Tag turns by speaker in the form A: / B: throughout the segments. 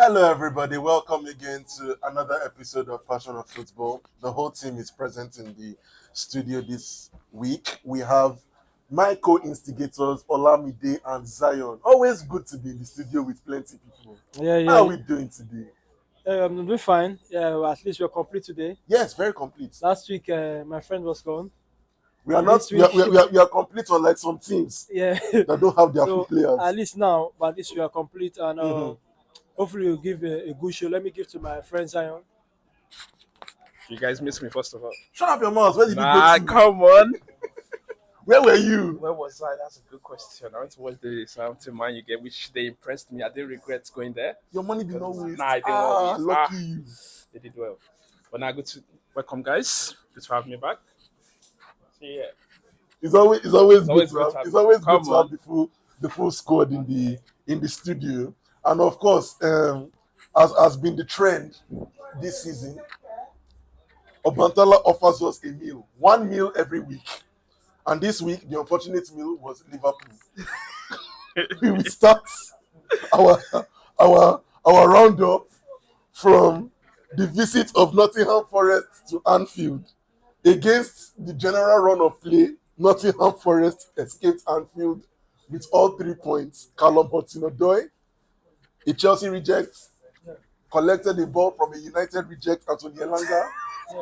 A: Hello, everybody. Welcome again to another episode of Passion of Football. The whole team is present in the studio this week. We have my co-instigators, Olamide and Zion. Always good to be in the studio with plenty people.
B: Yeah,
A: How are
B: yeah.
A: we doing today?
B: I'm doing fine. Yeah, well, at least we're complete today.
A: Yes, very complete.
B: Last week, my friend was gone.
A: We are not.
B: This week,
A: We are complete unlike some teams
B: yeah.
A: that don't have their full
B: So
A: players.
B: at least now, but at least we are complete, and
A: Mhm.
B: hopefully we'll give a good show. Let me give to my friend Zion.
C: You guys miss me first of all.
A: Shut up your mouth. Where did you
C: Nah,
A: go to?
C: come on.
A: Where were you?
C: Where was I? That's a good question. I went to watch the Southampton Man you get, which they impressed me. I didn't regret going there.
A: Your money did not waste.
C: Nah, I didn't want waste.
A: Lucky you.
C: They did well. But now good to welcome guys. Good to have me back. So, yeah.
A: It's always good
C: always
A: to
C: good
A: have.
C: to have-
A: It's always
C: Come
A: good to have
C: on.
A: the full squad in the studio, and of course, as has been the trend this season, Obantala offers us a meal, one meal every week, and this week the unfortunate meal was Liverpool. We will start our our roundup from the visit of Nottingham Forest to Anfield. Against the general run of play, Nottingham Forest escaped Anfield with all 3 points. Callum Hudson-Odoi, a Chelsea reject, collected the ball from a United reject, Anthony Elanga,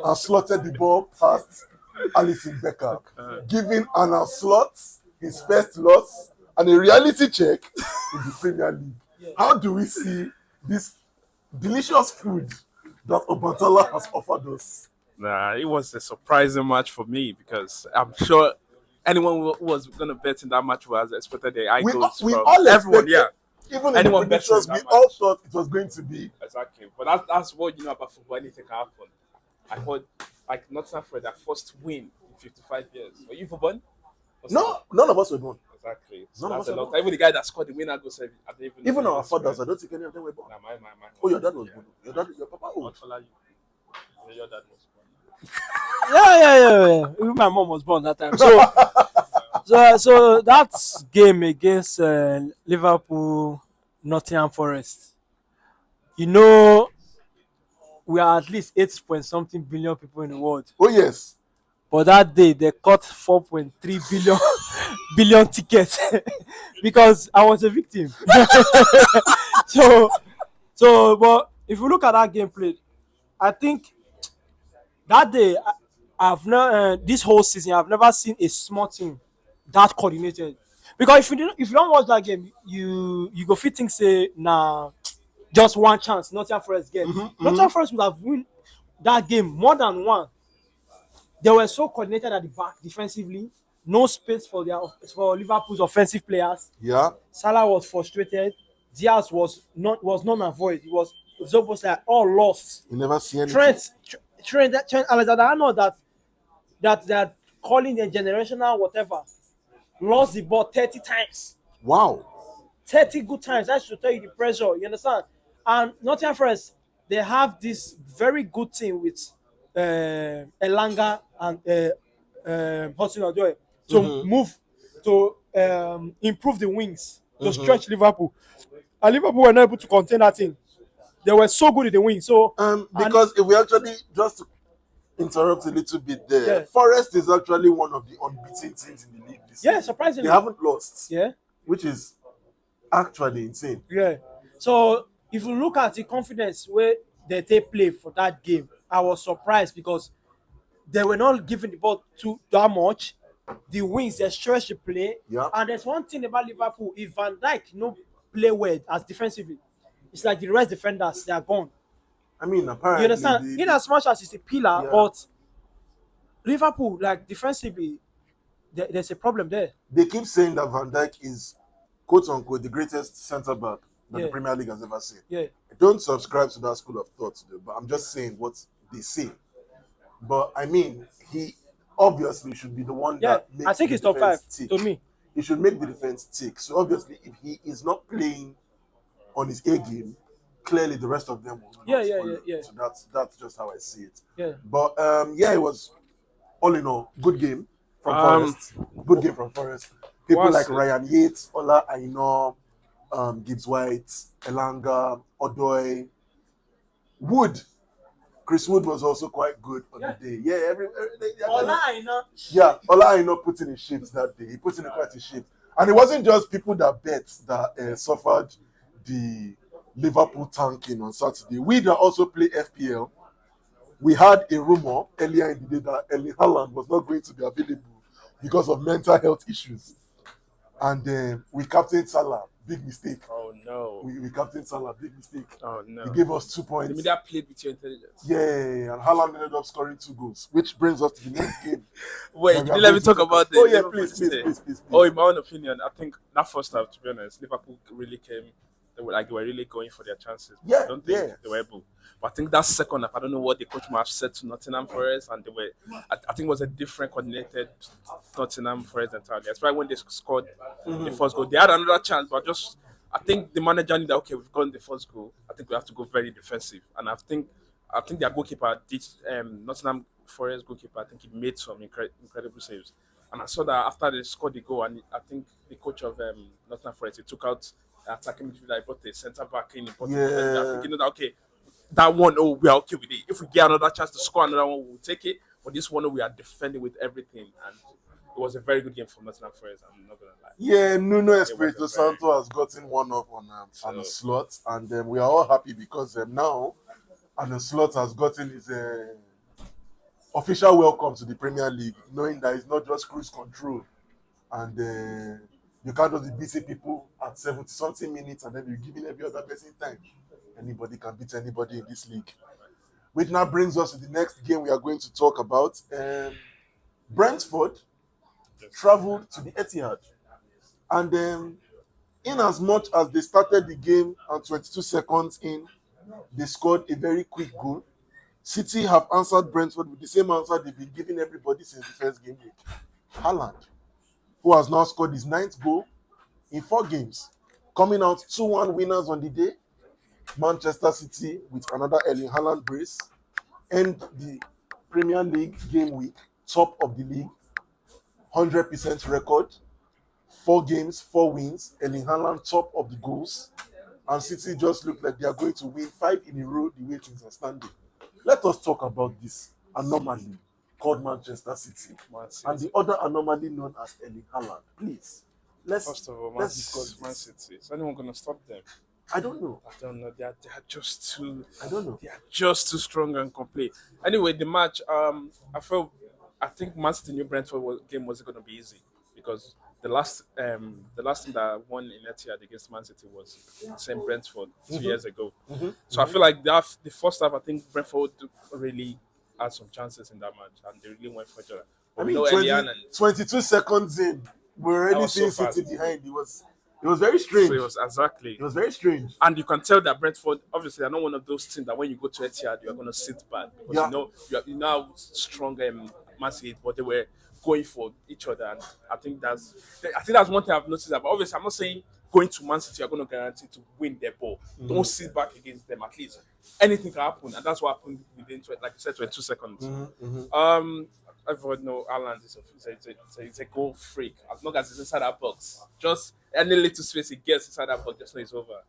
A: and slotted the ball past Alisson Becker, giving Arnold Slot his first loss and a reality check in the Premier League. How do we see this delicious food that Obantala has offered us?
C: Nah, it was a surprising match for me because I'm sure anyone who was going to bet in that match was expected the eye goals
A: We
C: from
A: all
C: everyone.
A: expected,
C: Yeah,
A: even in
C: anyone
A: the
C: betting
A: predictions,
C: in
A: we
C: that
A: all
C: match.
A: thought it was going to be.
C: Exactly. But that's what you know about football. Anything can happen. I thought like Nottingham for their first win in 55 years. Were you for born?
A: No, none of us were born.
C: Exactly.
A: None
C: So
A: of
C: that's
A: us
C: a
A: were
C: lot.
A: born.
C: Even the guy that scored the winner goal said, I didn't even know
A: Even
C: he
A: our
C: was
A: fathers, I
C: born.
A: don't think any of them were born.
C: Nah, my.
A: Oh, your dad was
C: Yeah.
A: born. Your papa old.
C: What follow you? Yeah, your dad was born.
B: Yeah. Even my mom was born that time. So that game against Liverpool, Nottingham Forest. You know, we are at least 8 point something billion people in the world.
A: Oh yes.
B: But that day they cut 4.3 billion billion tickets because I was a victim. so but if you look at that gameplay, I think that day I've never this whole season I've never seen a small team that coordinated. Because if you don't watch that game, you go fit think say nah just one chance Nottingham Forest get. Nottingham Forest would have win that game more than one. They were so coordinated at the back defensively, no space for Liverpool's offensive players.
A: Yeah.
B: Salah was frustrated. Diaz was non-avoid. It was almost like all lost.
A: You never see anything.
B: Trent Alexander-Arnold that calling a generational whatever lost the ball 30 times.
A: Wow.
B: 30 good times. That should tell you the pressure. You understand? And Nottingham Forest, they have this very good team with Elanga and Hudson-Odoi to move to improve the wings to stretch Liverpool. And Liverpool were not able to contain that thing. They were so good in the wing. So
A: Because if we actually just to interrupt a little bit there,
B: Yeah.
A: Forest is actually one of the unbeaten teams in the league this season.
B: surprisingly,
A: They haven't lost,
B: yeah.
A: which is actually insane.
B: Yeah. So if you look at the confidence where they take play for that game, I was surprised because they were not giving the ball to that much. The wings, they stretch the play.
A: Yeah.
B: And there's one thing about Liverpool: if Van Dijk no play well as defensively, it's like the rest defenders they are gone.
A: I mean, apparently,
B: You understand? In as much as it's a pillar,
A: Yeah.
B: but Liverpool, like defensively, there's a problem there.
A: they keep saying that Van Dijk is quote unquote the greatest centre back that the
B: Yeah.
A: Premier League has ever seen.
B: Yeah.
A: I don't subscribe to that school of thought, though, but I'm just saying what they say. But I mean, he obviously should be the one
B: Yeah.
A: that makes
B: I think
A: the
B: it's top five
A: defense tick.
B: to me.
A: He should make the defense tick. So obviously, if he is not playing on his A game, clearly the rest of them will not
B: Yeah.
A: follow. So that's just how I see it.
B: Yeah.
A: But it was all in all good game from Forest. Good game from Forest. People
C: What's
A: like
C: it?
A: Ryan Yates, Ola Aina, Gibbs White, Elanga, Odoi, Wood. Chris Wood was also quite good on the day. Yeah, Ola Aina put in his shifts that day. He put in quite a shift. And it wasn't just people that bet that suffered the Liverpool tanking on Saturday. We that also play FPL, we had a rumor earlier in the day that Erling Haaland was not going to be available because of mental health issues. And we captained Salah. Big mistake.
C: Oh no.
A: We captained Salah. Big mistake.
C: Oh no.
A: He gave us 2
C: The
A: points.
C: media played with your intelligence.
A: Yeah, and Haaland ended up scoring 2 goals, which brings us to the next game.
C: Wait,
A: that we
C: you
A: are
C: let
A: going
C: me
A: to
C: talk about this.
A: Oh yeah, please.
C: Oh, in my own opinion, I think that first half, to be honest, Liverpool really came. They were really going for their chances.
A: Yeah,
C: I don't think they were able. But I think that second half, I don't know what the coach might have said to Nottingham Forest, and they were. I think it was a different coordinated Nottingham Forest entirely. That's why when they scored the first goal, they had another chance, but just I think the manager knew that okay, we've gotten the first goal. I think we have to go very defensive, and I think their goalkeeper did Nottingham Forest goalkeeper. I think he made some incredible saves. And I saw that after they scored the goal, and I think the coach of Nottingham Forest, he took out attacking midfielder, he brought the centre back in, he brought the thinking that okay, that one, oh, we are okay with it. If we get another chance to score another one, we'll take it. But this one, we are defending with everything, and it was a very good game for Nottingham Forest. I'm not gonna lie.
A: Yeah, Nuno Espirito Santo has gotten one up on a slot, and we are all happy because now, and the slot has gotten his official welcome to the Premier League, knowing that it's not just cruise control, and you can't just be beating people at 70-something minutes and then you're giving every other person time. Anybody can beat anybody in this league. Which now brings us to the next game we are going to talk about. Brentford traveled to the Etihad, and in as much as they started the game and 22 seconds in, they scored a very quick goal. City have answered Brentford with the same answer they've been giving everybody since the first game week. Haaland, who has now scored his 9th goal in 4 games, coming out 2-1 winners on the day. Manchester City with another Erling Haaland brace end the Premier League game week top of the league, 100% record, 4 games, 4 wins. Erling Haaland top of the goals, and City just look like they are going to win 5 in a row the way things are standing. Let us talk about this anomaly called Manchester City and the other anomaly known as Erling Haaland. Please,
C: First of all, let's discuss Man City. Is anyone gonna stop them?
A: I don't know.
C: They are just too.
A: I don't know.
C: They are just too strong and complete. Anyway, the match. I think Man City New Brentford game wasn't going to be easy because the last team that won in Etihad against Man City was the same Brentford 2 years ago. So I feel like the first half, I think Brentford really had some chances in that match and they really went for each other.
A: I mean, 22 seconds in, we're already seeing City behind. It was very strange.
C: So it was
A: very strange.
C: And you can tell that Brentford, obviously, they're not one of those teams that when you go to Etihad, you're going to sit back. Because you know how strong Man City, but they were going for each other. And I think that's one thing I've noticed. But obviously, I'm not saying going to Man City, you're going to guarantee to win their ball. Don't sit back against them, at least. Anything can happen. And that's what happened within, like you said, 22 seconds. Everyone know Haaland is a goal freak. As long as it's inside that box, just any little space he gets inside that box, just know it's over.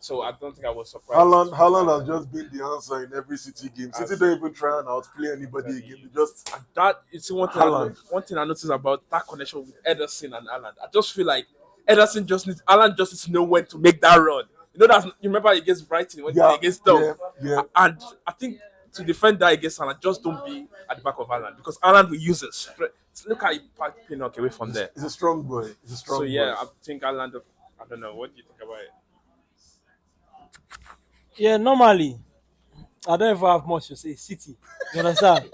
C: So I don't think I was surprised.
A: Haaland has just been the answer in every City game. City don't even try and outplay anybody again. They just
C: one thing I noticed about that connection with Ederson and Haaland. I just feel like Haaland just needs to know when to make that run. You remember against Brighton when he played against them.
A: Yeah.
C: And I think to defend that against Haaland, just don't be at the back of Haaland because Haaland will use it. Look how he packed Pinnock away from there.
A: He's a strong boy.
C: I think Haaland. I don't know. What do you think about it?
B: Yeah, normally, I don't ever have much to say. City, you understand?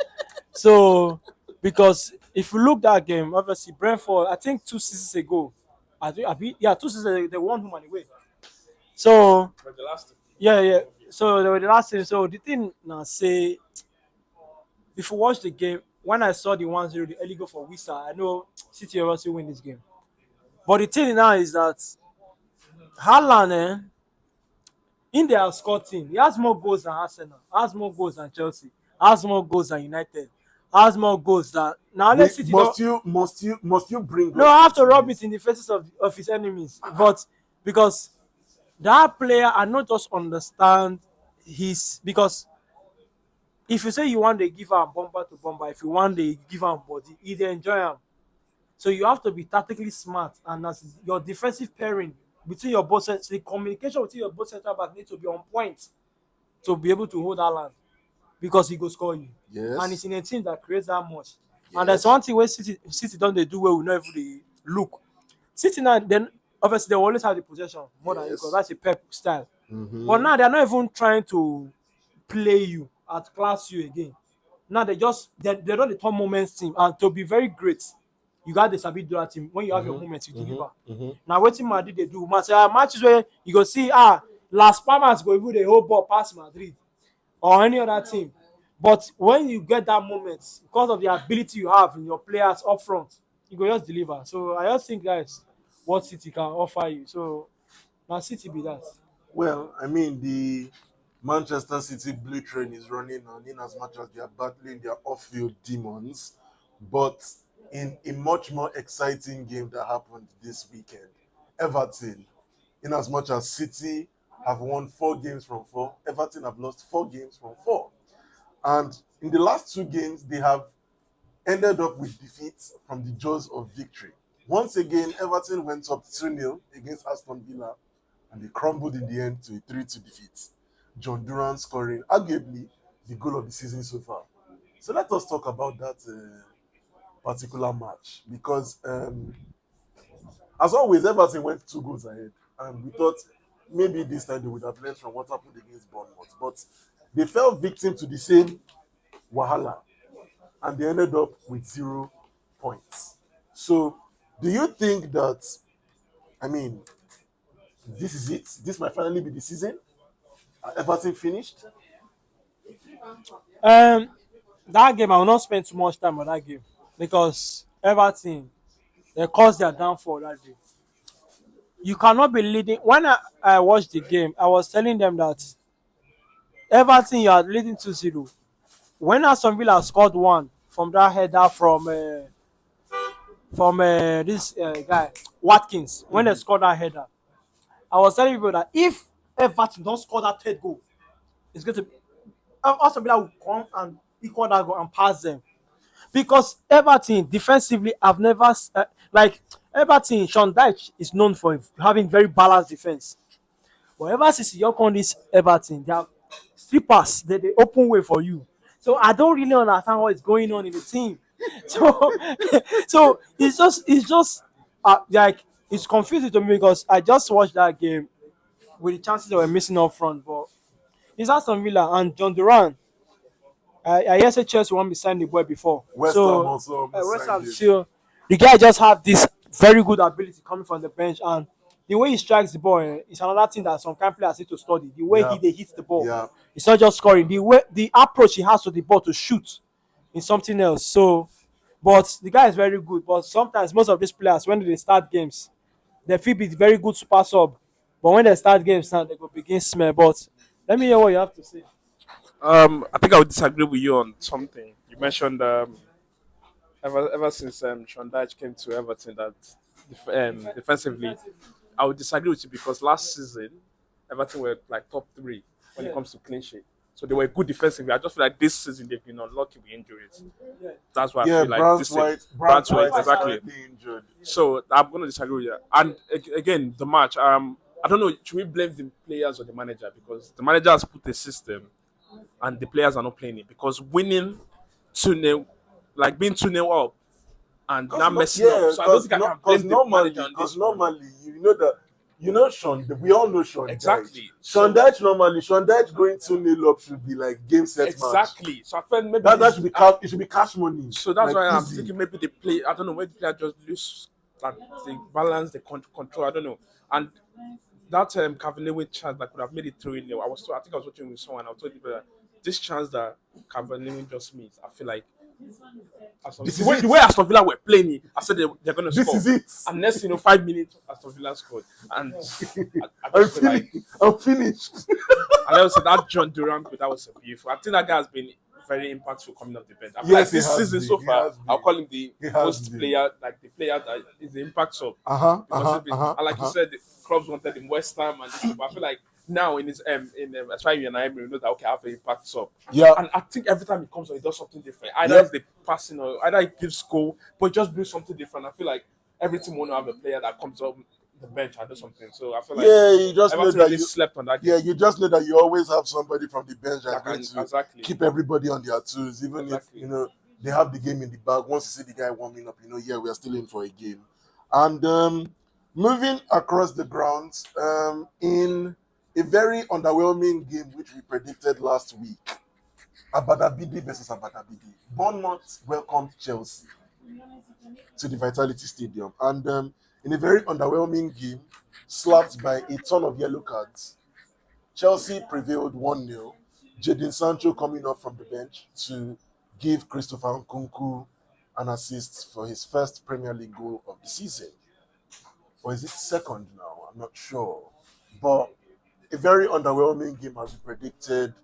B: So, because if you look that game, obviously Brentford, I think 2 seasons ago, 2 seasons ago, they won home and away. So,
C: For the last
B: yeah. So they were the last team. So the thing now say, if you watch the game, when I saw the 1-0, the early goal for Wisa, I know City will also win this game. But the thing now is that Haaland, in their score team, he has more goals than Arsenal, has more goals than Chelsea, has more goals than United, has more goals than City.
A: Must you bring?
B: No, I have to rub it in the faces of his enemies, but because that player I not just understand his because if you say you want to give am bumper to bumper, if you want to give am body, he dey enjoy am. So you have to be tactically smart, and as your defensive pairing between your both the communication between your both centre back need to be on point to be able to hold that line because he go score you. And it's
A: Yes.
B: in a team that creates that much. And there's
A: Yes.
B: one thing where City don't they do well, we not even dey look. City now then obviously they will always have the possession more than you because
A: Yes.
B: that's a Pep style. But
A: Mm-hmm.
B: now they're not even trying to play you, outclass you again. Now they don't the turn moments team and to be very great, you got the sabi do that team. When you have your
A: Mm-hmm.
B: moments, you deliver.
A: Mm-hmm. Mm-hmm.
B: Now wetin Madrid they do, matches where you go see Las Palmas go even the whole ball pass Madrid or any other team. But when you get that moment, because of the ability you have in your players up front, you go just deliver. So I just think guys, what City can offer you. So now City be that.
A: Well, I mean, the Manchester City blue train is running on in as much as they are battling their off-field demons, but in a much more exciting game that happened this weekend, Everton, in as much as City have won 4 games from 4, Everton have lost 4 games from 4. And in the last 2 games, they have ended up with defeats from the jaws of victory. Once again, Everton went up 2-0 against Aston Villa and they crumbled in the end to a 3-2 defeat. John Duran scoring arguably the goal of the season so far. So let us talk about that particular match because, as always, Everton went 2 goals ahead, and we thought maybe this time they would have learned from what happened against Bournemouth, but they fell victim to the same wahala, and they ended up with 0 points. So, do you think that? I mean, this is it. This might finally be the season. Everton finished.
B: Um, that game I will not spend too much time on that game because Everton they caused their downfall that day. You cannot be leading. When I watched the game, I was telling them that Everton you are leading 2-0. When Aston Villa scored one from that header from this guy Watkins, when they scored that header, I was telling people that if Everton don't score that third goal, it's going to Aston Villa will come and equal that goal and pass them. Because Everton defensively have never like Everton. Sean Dyche is known for having very balanced defense. But ever since you come this Everton, they are strippers. They open way for you. So I don't really understand what is going on in the team. So so it's just like it's confusing to me because I just watched that game with the chances that were missing up front. But it's Aston Villa and John Duran. I hear say Chelsea won't be signed the boy before.
A: West Ham
B: So
A: also almost
B: West
A: signed
B: Ham
A: him.
B: still the guy just have this very good ability coming from the bench and the way he strikes the ball is another thing that some kind players need to study. The way
A: Yeah,
B: they hit the ball.
A: yeah.
B: It's not just scoring. The way the approach he has to the ball to shoot is something else. So but the guy is very good. But sometimes most of these players when they start games, they feel be very good super sub. But when they start games now they go begin smell. But let me hear what you have to say.
C: I think I would disagree with you on something. You mentioned ever since Sean Dyche came to Everton that defensively, I would disagree with you because last season Everton were like top three when it comes to clean sheet. So they were good defensively. I just feel like this season they've been unlucky with injuries. That's why I
A: Yeah,
C: feel like this season,
A: Brand
C: Brand White,
A: White is
C: exactly.
A: currently injured.
C: So I'm going to disagree with you. And again, the match. I don't know. Should we blame the players or the manager because the manager has put a system and the players are not playing it because winning 2-0, like being 2-0 up and
A: Cause
C: not
A: no,
C: messing up.
A: yeah,
C: So I don't think I can blame the manager on
A: cause
C: this one.
A: normally, you know Sean. We all know Sean.
C: Exactly.
A: Dyche. Sean Dyche normally, Sean Dyche going 2-0 up should be like game set match.
C: Exactly. So I felt maybe
A: That should be cash. It should be cash money.
C: so that's
A: like,
C: why I'm
A: easy.
C: thinking maybe they play. I don't know. Maybe they just lose that the balance, the control. I don't know. And that Cavani chance that could have made it 3-0. I think I was watching with someone. I was telling people that this chance that Cavani just missed. I feel like
A: This
C: the
A: is
C: way,
A: it.
C: the way Aston Villa were playing it, I said they're going to
A: This
C: score.
A: is it.
C: And next, 5 minutes, Aston Villa scored. And I
A: I'm
C: just feel like,
A: finished. I'm finished.
C: and I said that John Duran, that was a beautiful. I think that guy has been very impactful coming off the bench. I feel
A: Yes,
C: like this
A: he has
C: season
A: been.
C: so
A: He
C: far,
A: has been.
C: I'll call him the
A: He has
C: most
A: been.
C: player, like the player that is the impact sub. Because he's been, and like you said, the clubs wanted him West Ham and this, but I feel like now in his as far as you and I know that okay, I have an impact sub.
A: Yeah.
C: And I think every time he comes on, he does something different. Either it's the passing or either he gives goal, but he just brings something different. I feel like every team want to have a player that comes on the bench and do something. So I feel like
A: You just know
C: Everton
A: that
C: really
A: you.
C: slept on that
A: Yeah,
C: game.
A: you just know that you always have somebody from the bench that's
C: That
A: going
C: can-
A: to
C: exactly.
A: keep everybody on their toes, even
C: Exactly.
A: if they have the game in the bag. Once you see the guy warming up, yeah, we are still in for a game. And moving across the grounds, in a very underwhelming game which we predicted last week, Abadabidi versus Abadabidi. Bournemouth welcomed Chelsea to the Vitality Stadium, and in a very underwhelming game, slapped by a ton of yellow cards, Chelsea prevailed 1-0. Jadon Sancho coming off from the bench to give Christopher Nkunku an assist for his first Premier League goal of the season. Or is it second now? I'm not sure. But a very underwhelming game as we predicted.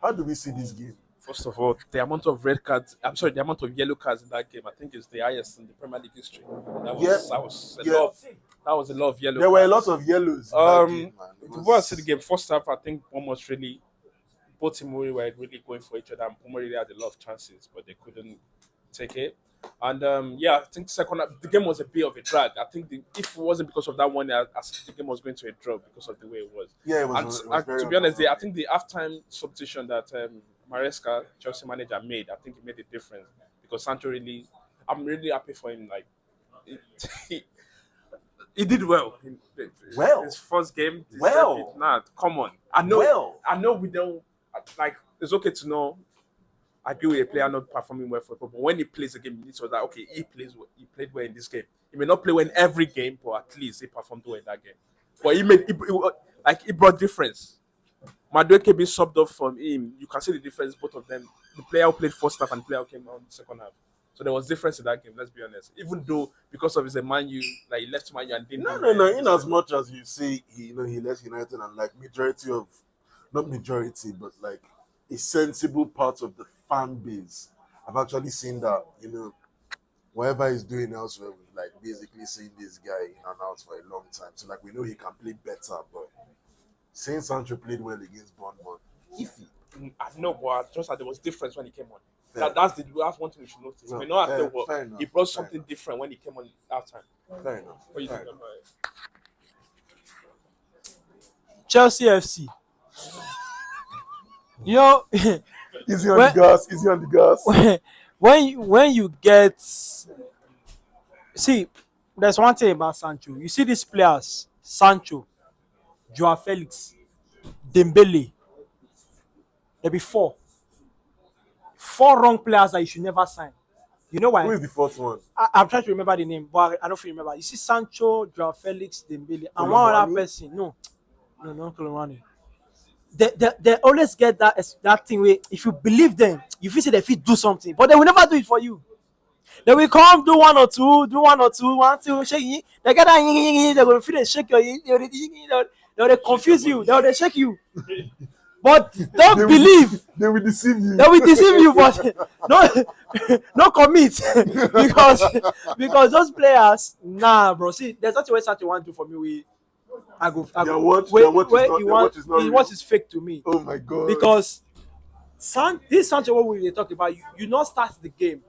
A: How do we see this game?
C: First of all, the amount of red cards, the amount of yellow cards in that game, I think is the highest in the Premier League history. That was a lot of yellow
A: There
C: cards.
A: were a lot of yellows in that game, man. It
C: Before I
A: was-
C: see the game, first half, I think almost really, both teams were really going for each other, and Puma really had a lot of chances, but they couldn't take it. And I think second half, the game was a bit of a drag. I think if it wasn't because of that one, I think the game was going to a draw because of the way it was.
A: Yeah, it was.
C: And
A: it was very
C: to be honest, I
A: underwhelming.
C: think the halftime substitution that Maresca, Chelsea manager, made, I think it made a difference because Sancho really, I'm really happy for him. Like, he did well.
A: Well.
C: His first game.
A: Well.
C: Nah, come on. I know.
A: Well.
C: I know we don't like. It's okay to know. I agree with a player not performing well for football, but when he plays a game, he needs to like, okay, he played well in this game. He may not play well in every game, but at least he performed well in that game. But he brought difference. Madueke being subbed off from him, you can see the difference. Both of them, the player who played first half and the player who came on the second half. So there was difference in that game. Let's be honest. Even though because of his Man U, like he left Man U and didn't.
A: No. In as much as you say he left United and like not majority, but like a sensible part of the fan base, I've actually seen that whatever he's doing elsewhere, we've like basically seen this guy in and out for a long time. So like we know he can play better, but saying Sancho played well against Bournemouth, iffy.
C: I know, but just that there was difference when he came on.
A: Fair.
C: That's one thing we should notice.
A: No,
C: We know after
A: fair
C: what
A: enough,
C: he brought
A: fair
C: something different when he came on halftime.
A: Fair enough.
C: What do you
A: fair
C: think
A: enough.
C: about it?
B: Chelsea FC.
A: Easy on the gas. Easy on the gas.
B: when you get there's one thing about Sancho. You see these players, Sancho, Joao Felix, Dembele. There be four wrong players that you should never sign. You know why?
A: Who is the fourth one?
B: I'm trying to remember the name, but I don't feel remember. You see Sancho, Joao Felix, Dembele, and one other
A: Colomani?
B: person. No, not Colomani. They always get that thing where if you believe them, you feel say they fit do something, but they will never do it for you. They will come do one or two, shake you. They get that, they're going to feel they shake your, they'll confuse you, they'll shake you. But don't believe.
A: They will deceive you.
B: They will deceive you, but no commit because those players, nah, bro. See, there's nothing where Sancho want to do for me.
A: Their watch is not
B: his
A: real.
B: watch is fake to me
A: Oh my god.
B: because this Sancho, what we talk about, you not start the game.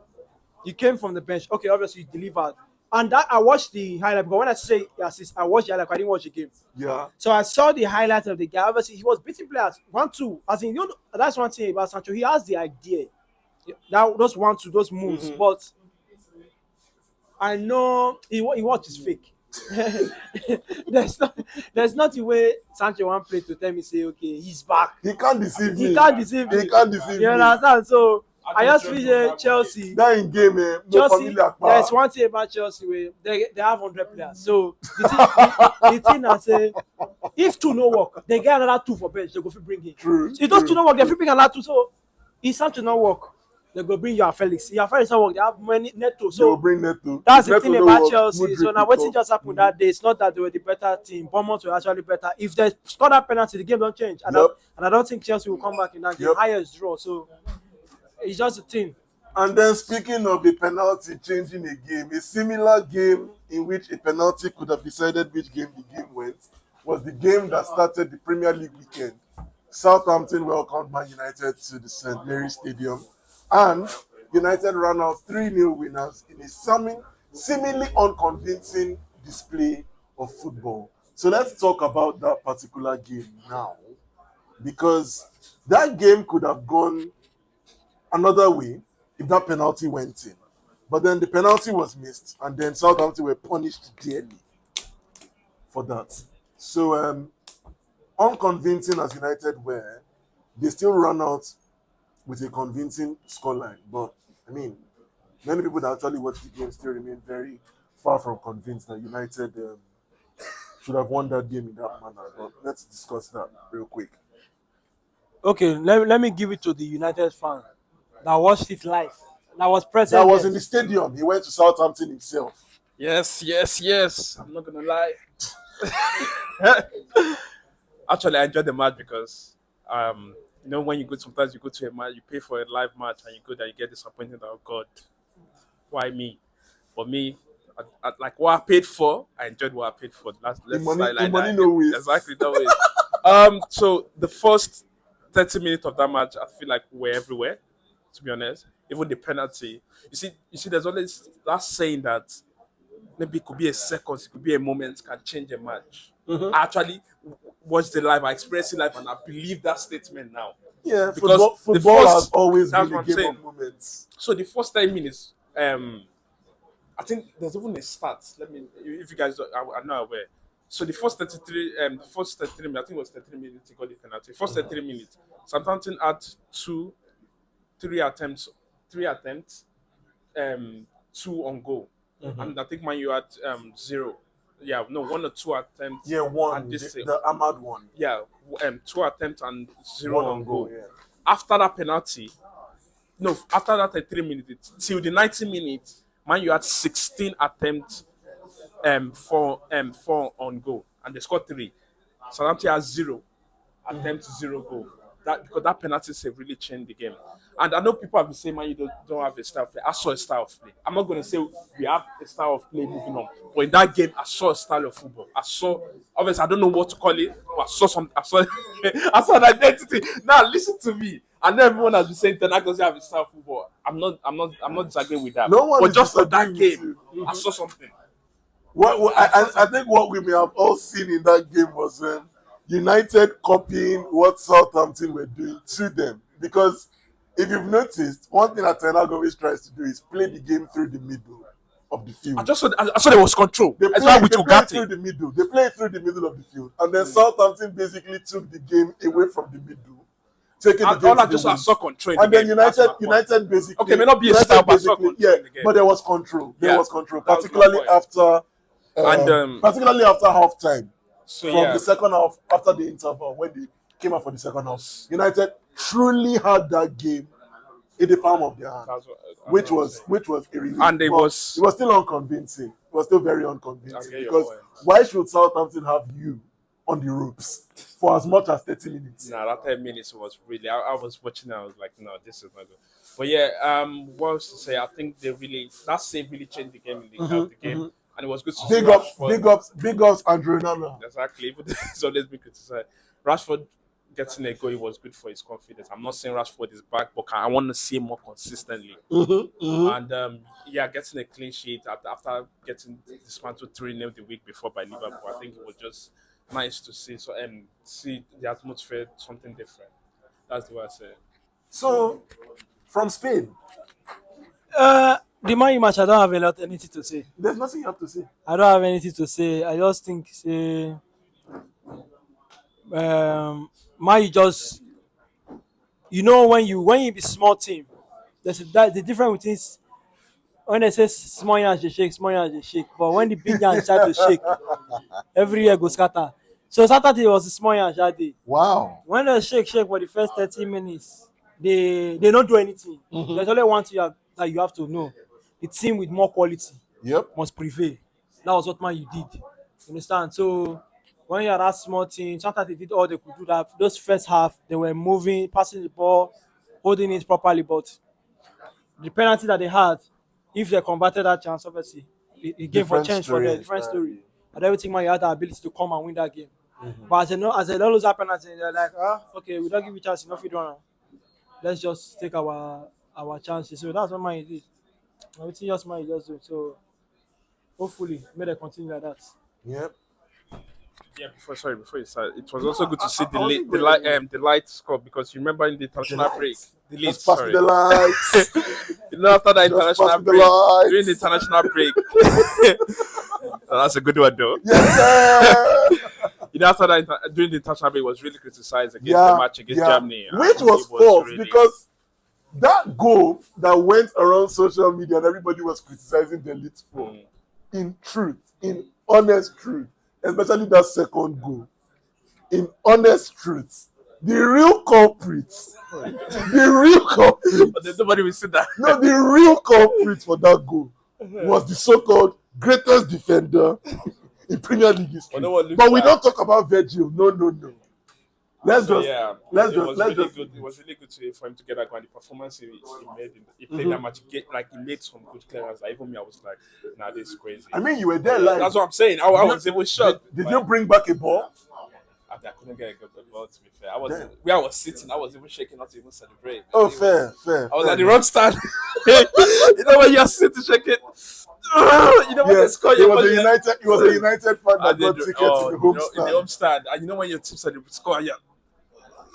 B: You came from the bench. Okay, obviously you delivered, and that I watched the highlight. But when I say assist, I watched the highlight. I didn't watch the game.
A: Yeah.
B: So I saw the highlights of the guy. Obviously, he was beating players 1-2. As in, that's one thing about Sancho. He has the idea. Those 1-2, those moves. But I know he watch is fake. there's not a way Sancho want play to tell me say okay he's back.
A: He can't deceive me.
B: He can't deceive me.
A: He can't deceive
B: You
A: me.
B: understand? So I just feel Chelsea.
A: That in game, no
B: Chelsea,
A: familiar
B: there's
A: power.
B: one thing about Chelsea where they have 100 players. So the thing I say, if two no work, they get another two for bench. They go bring in.
A: True.
B: If those two no work, they bring another two. So if Sancho no work, they go bring your Felix. Your Felix no work, they have many Neto.
A: They will
B: So
A: bring Neto.
B: that's the
A: Neto
B: thing
A: no
B: about
A: work,
B: Chelsea.
A: Mudryk
B: So now
A: will
B: what
A: come.
B: just happened that day? It's not that they were the better team. Bournemouth were actually better. If they score that penalty, the game don't change. And I don't think Chelsea will come back in that game.
A: Yep.
B: Highest draw. So It's just a thing.
A: And then speaking of a penalty changing a game, a similar game in which a penalty could have decided which game the game went was the game that started the Premier League weekend. Southampton welcomed Man United to the St. Mary's Stadium, and United ran out 3-0 winners in a seemingly unconvincing display of football. So let's talk about that particular game now, because that game could have gone another way if that penalty went in. But then the penalty was missed, and then Southampton were punished dearly for that. So, unconvincing as United were, they still ran out with a convincing scoreline. But, I mean, many people that actually watched the game still remain very far from convinced that United should have won that game in that manner. But let's discuss that real quick.
B: Okay, let me give it to the United fan that watched it live. That was present.
A: That was
B: there.
A: in the stadium. He went to Southampton himself.
C: Yes. I'm not gonna lie. Actually, I enjoyed the match because, when you go, sometimes you go to a match, you pay for a live match, and you go there, you get disappointed. Oh God, why me? For me, like what I paid for, I enjoyed what I paid for.
A: The money no waste.
C: Exactly that way. So the first 30 minutes of that match, I feel like we're everywhere. To be honest, even the penalty. You see, there's always that saying that maybe it could be a second, it could be a moment, can change a match.
A: Mhm.
C: I actually watched the live, I experienced it live, and I believe that statement now.
A: Yeah,
C: Because
A: football
C: the first-
A: has always
C: that's
A: been a
C: what I'm
A: game
C: saying.
A: of moments.
C: So the first 10 minutes, I think there's even a start. Let me, if you guys are not aware. So the first 33 minutes, I think it was 33 minutes, he got the penalty. First 33 minutes, Southampton had three attempts, two on goal. And I think Man U had 0. Yeah, no, 1 or 2 attempts.
A: Yeah, one.
C: And this,
A: The Ahmad one.
C: yeah, 2 attempts and 0
A: One
C: on goal.
A: Yeah.
C: After that penalty, no, after that 3 minutes, till the 90 minutes, Man U had 16 attempts, 4 on goal, and they scored 3. Southampton has 0 attempts, 0 goal. That because that penalty save really changed the game. And I know people have been saying, man, you don't have a style of play. I saw a style of play. I'm not going to say we have a style of play moving on, but in that game, I saw a style of football. Obviously, I don't know what to call it, but I saw some. I saw an identity. Now, listen to me. I know everyone has been saying Tenak doesn't have a style of football. I'm not disagreeing with that.
A: No one
C: but
A: is
C: just for that
A: disagreeing with
C: game, I saw something.
A: I think what we may have all seen in that game was United copying what Southampton were doing to them. Because if you've noticed, one thing that Tenak always tries to do is play the game through the middle of the field.
C: I saw there was control.
A: They
C: That's
A: play,
C: why we
A: they
C: took
A: play
C: that
A: through
C: thing.
A: the middle. They play through the middle of the field. And then Southampton basically took the game away from the middle. Taking the
C: And
A: game
C: all I
A: to
C: just
A: the
C: I
A: wings.
C: saw control in
A: And
C: the
A: then
C: game. That's my point.
A: United basically.
C: Okay, may not be a
A: United
C: style, but I saw
A: basically,
C: control in the game.
A: but there was control. There
C: Yeah,
A: was control,
C: that was my
A: particularly
C: point.
A: after,
C: And,
A: particularly after halftime.
C: So
A: From
C: yeah,
A: the second half, after the interval, when they came out for the second half, United truly had that game in the palm of their hand,
C: that's
A: which
C: what I'm
A: was
C: saying.
A: a relief.
C: And it
A: But
C: was-
A: it was still unconvincing. It was still very
C: I
A: unconvincing
C: get your
A: because
C: point.
A: why should Southampton have you on the ropes for as much as 30 minutes?
C: Nah, that 10 minutes was really. I was watching. I was like, no, this is not good. But yeah, what else to say? I think that save really changed the game in the game, and it was good to see
A: Big ups, Andrew Nana.
C: Exactly. Even though it's always been criticized. Rashford getting a goal, it was good for his confidence. I'm not saying Rashford is back, but I want to see him more consistently. And getting a clean sheet after getting dismantled 3-0 the week before by Liverpool, I think it was just nice to see. So see the atmosphere, something different. That's the way I say it.
A: So, from Spain,
B: The Man U match, I don't have anything to say.
A: there's nothing you have to say.
B: I don't have anything to say. I just think say Man U just when you be small team, the difference between when they say small hands they shake, but when the big hands start to shake, every year go scatter. So Saturday was a small hands that day.
A: Wow.
B: When they shake for the first 30 minutes, they don't do anything. There's only one thing that you have to know: the team with more quality
A: Yep.
B: must prevail. That was what Man U did. You understand? So when you are that small team, sometimes they did all they could do. That those first half they were moving, passing the ball, holding it properly, but the penalty that they had, if they converted that chance, obviously, the game for
A: Different
B: change for
A: story
B: them, different story.
A: entirely.
B: And everything man, you had the ability to come and win that game. But as they don't lose that penalty, they're like, okay, we don't give you chance, enough you don't. Let's just take our chances. So that's what man did. Everything just man just do. So hopefully, may they continue like that.
A: Yep.
C: Yeah, before you start, it was also good to see
A: I wasn't going
C: the light score, because you remember in the international break, the lead,
A: Just pass
C: sorry.
A: me the lights.
C: You know, after that
A: Just
C: international
A: pass me the
C: break,
A: lights.
C: during the international break, that's a good one though.
A: Yes, sir.
C: You know, after that during the international break, it was really criticized against
A: Yeah,
C: the match against
A: yeah.
C: Germany,
A: Which
C: and
A: was
C: it
A: false
C: really-
A: because that goal that went around social media and everybody was criticizing the elite for, in truth, in honest truth, especially that second goal, in honest truth, the real culprits,
C: But then nobody will see that.
A: no, the real culprit for that goal was the so-called greatest defender in Premier League history.
C: But no one looked
A: But we
C: back.
A: don't talk about Virgil. No. Let's
C: So,
A: just
C: yeah,
A: let's
C: it
A: just
C: was
A: let's
C: really
A: just
C: good. It was really good for him to get that goal. And the performance he made, he played that match. He made some good clearance. Like, even me, I was like, nah, this is crazy.
A: I mean, you were there live.
C: That's what I'm saying. I was even shocked.
A: Did you bring back a ball?
C: I couldn't get a good ball, to be fair. I was
A: Damn.
C: where I was sitting. I was even shaking not to even celebrate.
A: Oh,
C: It was-
A: fair.
C: I was
A: fair
C: at the wrong stand. You know when you're sitting shaking. You know when they
A: Yes,
C: score,
A: it
C: your
A: was a
C: body-
A: United. It was a United fan that
C: And they
A: got
C: do-
A: tickets in the
C: you
A: home
C: know, in the
A: stand.
C: home stand. And you know when your teams are the score, yeah.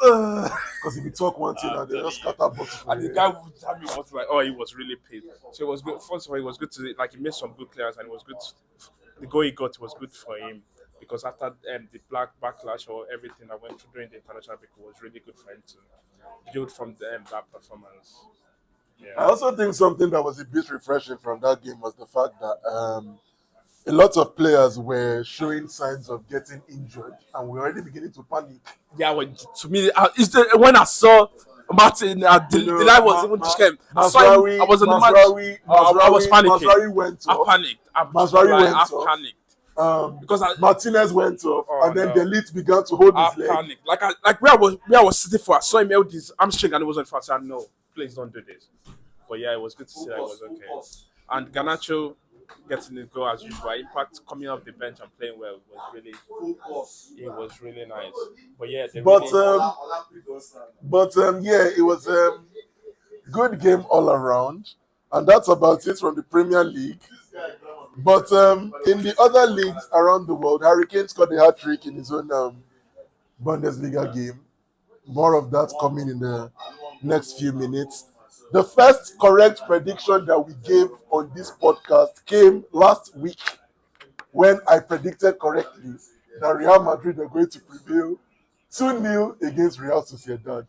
A: Because if you talk one thing and they just scatter bottles.
C: And the guy would tell me was like, oh, he was really paid. So it was good. First of all, it was good to he made some good clearance, and it was good. The goal he got was good for him, because after the black backlash or everything that went through during the international break, it was really good for him to build from that performance.
A: I
C: Yeah.
A: also think something that was a bit refreshing from that game was the fact that a lot of players were showing signs of getting injured, and we're already beginning to panic.
C: Yeah, well, to me, when I saw Martin, the line was even came. I saw him. I was in the match. I was panicking.
A: Masraoui went
C: I
A: off.
C: panicked.
A: Masraoui went
C: I
A: off.
C: panicked. Because
A: Martinez went off,
C: Oh,
A: and then
C: no.
A: the elite began to hold
C: I
A: his leg.
C: panicked. Like where I was sitting for, I saw him held his hamstring and it was on fast. I said, no, please don't do this. But yeah, it was good to see that it was okay. And Garnacho getting the goal as usual. Impact coming off the bench and playing well was really nice. But yeah,
A: Yeah, it was good game all around, and that's about it from the Premier League. But in the other leagues around the world, Hurricane scored a hat trick in his own Bundesliga game. More of that coming in the next few minutes. The first correct prediction that we gave on this podcast came last week when I predicted correctly that Real Madrid are going to prevail 2-0 against Real Sociedad.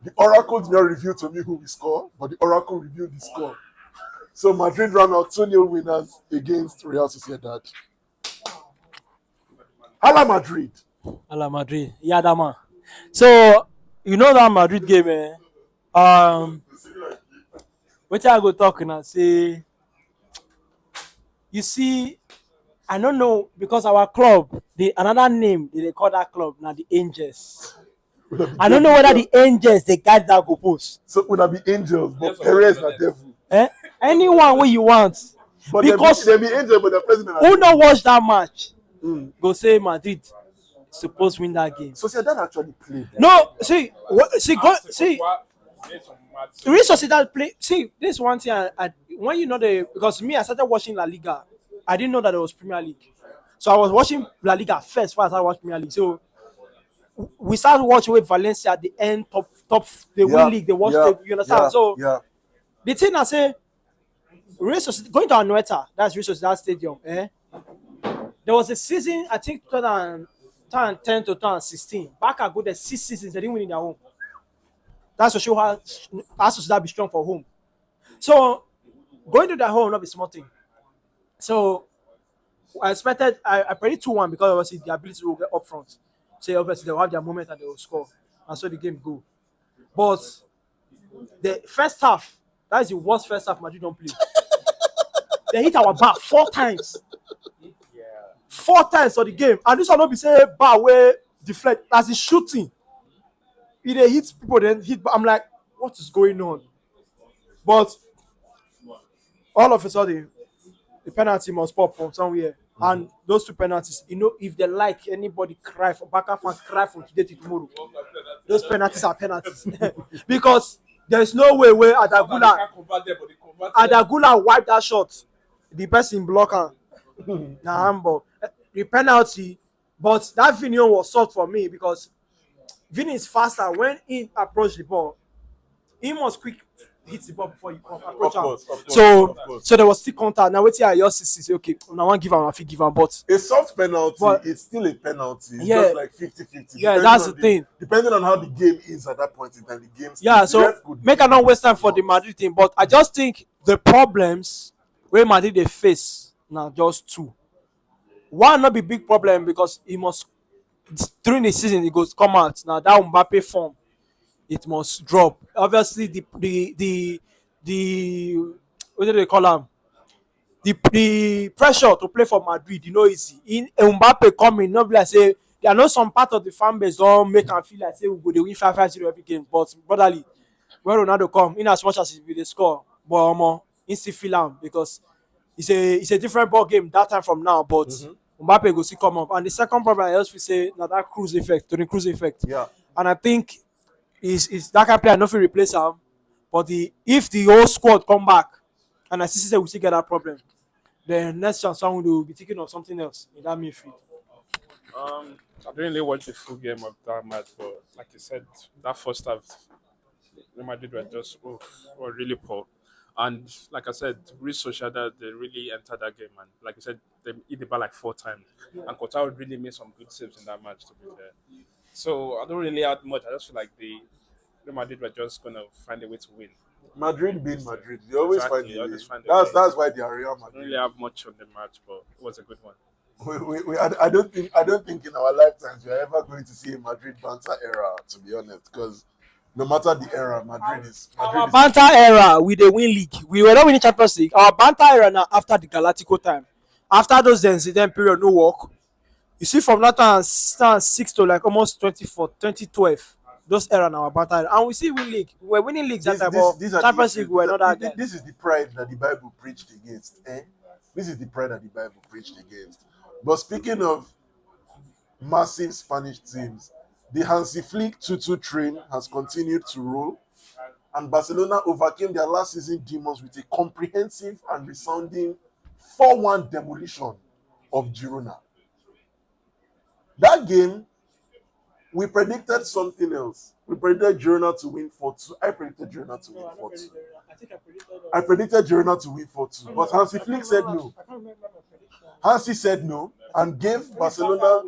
A: The Oracle did not reveal to me who we score, but the Oracle revealed the score. So Madrid ran out 2-0 winners against Real Sociedad. Hala Madrid.
B: Ala Madrid. Yeah, that man. So you know that Madrid game, what I go talking and say, you see, I don't know, because our club, another name they call that club now the Angels. I don't know whether the Angels they guide that go post.
A: So would have be angels, but
C: Yes,
A: Perez
C: of
A: na
C: course.
A: devil.
B: Anyone where you want.
A: But
B: Because
A: they be angel, but the president.
B: who not watch that match? Go say Madrid supposed to win that game.
A: Sociedad actually played.
B: No, see, Real Sociedad play. See, this is one thing. When you know because me, I started watching La Liga. I didn't know that it was Premier League, so I was watching La Liga first. Before I started watching Premier League, so we started watching with Valencia at the end, top. They win league. They watch. You understand? The thing I say, Real Sociedad going to Anoeta. That's Real Sociedad Stadium. There was a season, I think 2010 to 2016. Back I go there 6 seasons. They didn't win in their home. That's to show how Sociedad be strong for home. So going to their home not be small thing. So I expected I predicted 2-1 because obviously the ability to get up front. So obviously they'll have their moment and they will score. And so the game go. But the first half, that is the worst first half Madrid don't play. They hit our bar 4 times. 4 times for the game. And this will not be say bar where deflect as the shooting. If they hit people, then hit. I'm like, what is going on? But all of a sudden the penalty must pop from somewhere. And those two penalties, if they like anybody cry for Barca fans cry from today to tomorrow, those penalties are penalties. Because there's no way where Adagula wipe that shot, the person block am. Na handball. The penalty, but that video was soft for me because Vini is faster when he approach the ball. He must quick hit the ball before you approach am. So there was still contact. Now wetin I just see okay, una wan give am, I fit give am, but
A: A soft penalty
B: But-
A: is still a penalty. It's
B: Yeah.
A: just like 50-50.
B: Yeah,
A: depending
B: that's
A: on
B: the thing.
A: Depending on how the game is at that point in time, the game.
B: yeah,
A: the
B: so
A: ref could-
B: make I not waste time for the Madrid thing, but I just think the problems wey Madrid dey face na just two. One no be big problem because he must during the season he goes come out na that Mbappe form it must drop. Obviously the what do they call am, the pressure to play for Madrid easy. Mbappe coming no be like say I know some part of the fan base don make am feel like say we go dey win 5-0 every game, but brotherly when Ronaldo come in as much as he be dey score, but omo he still feel am because it's a different ball game that time from now, but Mbappe go still come up. And the second problem I just feel say na that cruise effect, to the cruise effect.
A: Yeah.
B: And I think is that kind of player no fit replace am, but if the whole squad come back and I see say we still get that problem, then next chance someone will be thinking of something else in that midfield.
C: I didn't really watch the full game of that match, but like you said, that first half, Real Madrid were really poor. And like I said, Real Sociedad, they really entered that game. And like I said, they hit the ball like 4 times. And Courtois really made some good saves in that match, to be fair. So I don't really add much. I just feel like the Real Madrid were just going to find a way to win.
A: Madrid being Madrid, they always
C: Exactly,
A: find
C: they
A: a way.
C: always find a way.
A: That's why they are Real
C: I don't
A: Madrid.
C: really have much on the match, but it was a good one.
A: I don't think in our lifetimes we are ever going to see a Madrid banter era, to be honest, because no matter the era, Madrid is
B: Our banter era, we dey win league. We were not winning Champions League. Our banter era now after the Galactico time. After those Zenzidan period, no work. You see from that time 6 to like almost 2012. Those era now our banter era. And we see win league. We were winning leagues that time, but Champions League we were not that guy.
A: This is the pride that the Bible preached against. This is the pride that the Bible preached against. But speaking of massive Spanish teams, the Hansi Flick 2-2 train has continued to roll, and Barcelona overcame their last season demons with a comprehensive and resounding 4-1 demolition of Girona. That game, we predicted something else. We predicted Girona to win 4-2. I predicted Girona to win 4-2. I predicted Girona to win 4-2, but Hansi Flick said no. Hansi said no and gave Barcelona.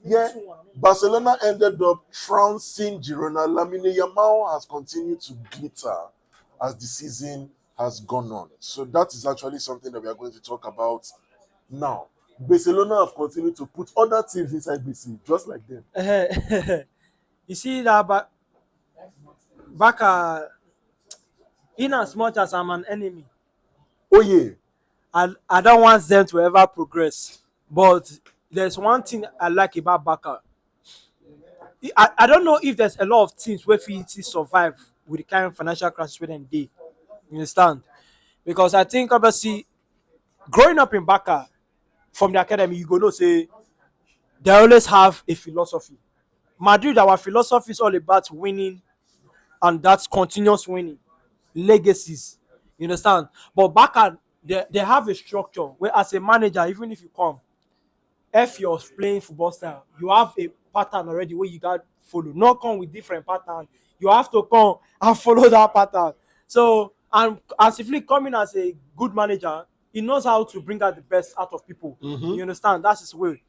A: Yeah, Barcelona ended up trouncing Girona. Lamine Yamal has continued to glitter as the season has gone on. So that is actually something that we are going to talk about now. Barcelona have continued to put other teams inside BC, just like them.
B: You see that back in as much as I'm an enemy,
A: Oh yeah.
B: I don't want them to ever progress. But there's one thing I like about Barca. I don't know if there's a lot of teams where fit survive with the kind of financial crisis where them dey. You understand? Because I think obviously growing up in Barca from the academy, you go know say they always have a philosophy. Madrid, our philosophy is all about winning, and that's continuous winning, legacies. You understand? But Barca, they have a structure where, as a manager, even if you come, if you're playing football style, you have a pattern already where you got follow. Not come with different pattern. You have to come and follow that pattern. So, and as if he coming as a good manager, he knows how to bring out the best out of people. You understand? That's his way.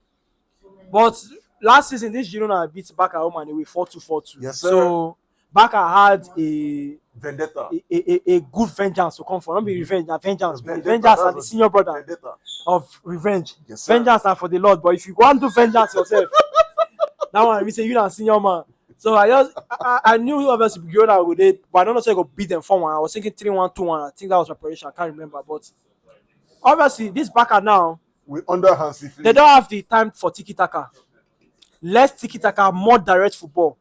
B: But last season, this Girona beat Barca home and away 4-2.
A: Yes, sir.
B: So Barca had a
A: Vendetta.
B: a good vengeance to come for. Not be revenge, na vengeance.
A: Vendetta,
B: Vengeance are
A: that's
B: the
A: what-
B: senior brother
A: Vendetta.
B: of revenge.
A: Yes, sir.
B: Vengeance are for the Lord. But if you want to do vengeance yourself, that one we say you na senior man. So I knew obviously Girona would it, but I don't know if I go beat them 4-1. I was thinking 3-1, 2-1. I think that was my prediction. I can't remember. But obviously this Barca now,
A: We under Hansi Flick.
B: they don't have the time for tiki-taka. Less tiki-taka, more direct football.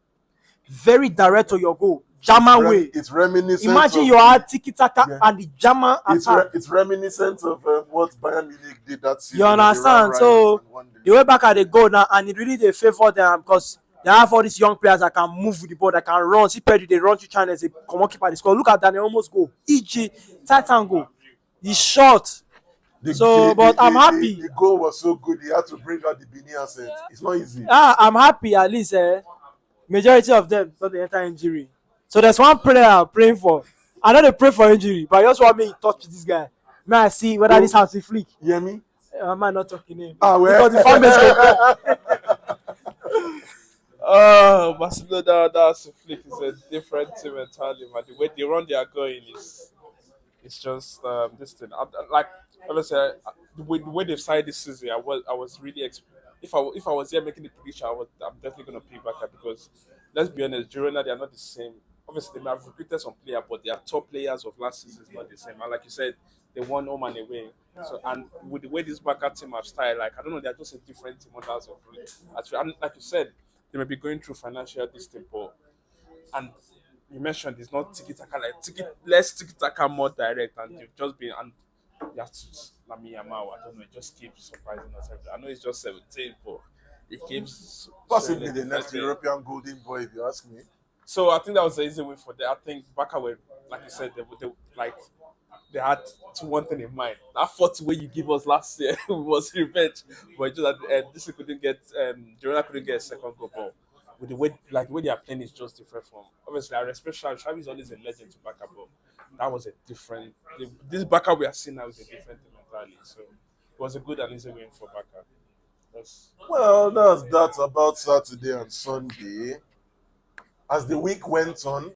B: Very direct to your goal. German way.
A: It's reminiscent.
B: Imagine
A: of
B: you had tiki taka
A: Yeah.
B: and the German attack.
A: it's reminiscent of what Bayern Munich did that season.
B: You
A: when they ran
B: understand?
A: riot
B: So
A: and won the
B: the way back at the goal now, and it really they favor them because they have all these young players that can move with the ball, that can run. See, Pedri, they run to China, they come on, keep at the score. Look at that, they almost go. E.g., Titan goal. He's short. So, but I'm happy.
A: The goal was so good, he had to bring out the Benin accent. It's not easy.
B: I'm happy at least. Majority of them don't they enter injury. So there's one player I'm praying for. I know they pray for injury, but I just want me to touch this guy. May I see whether this has a flick.
A: You hear me?
B: I might not talking name.
A: Ah, well.
B: Because the fan base
C: Oh, Barcelona, that's a flick. It's a different team entirely, man. The way they run, they are going is it's just this thing. Like obviously, the way they've signed this season, I was really if I was here making the prediction, I'm definitely gonna pick back up because let's be honest, Girona they are not the same. Obviously, they may have recruited some players, but their top players of last season is not the same. And like you said, they won home and away. So and with the way this backup team have style, like I don't know, they're just a different team on that of and like you said, they may be going through financial this thing, but and you mentioned it's not tiki taka like less tiki taka more direct and you've just been and you have to Lami Yamal, I don't know, it just keeps surprising us every day. I know it's just 17, but it keeps
A: Possibly
C: showing
A: the
C: a
A: next
C: different way.
A: European golden boy, if you ask me.
C: So I think that was the easy way for them. I think Barca were, like you said, they had one thing in mind. That 40 way you give us last year was revenge, but just at the end, this couldn't get Girona couldn't get a second goal. But with the way they are playing is just different from obviously I respect Xavi. Xavi is always a legend to Barca, but that was a different. This Barca we are seeing now is a different thing entirely. So it was a good and easy win for Barca. That's
A: Well, that's about Saturday and Sunday. As the week went on,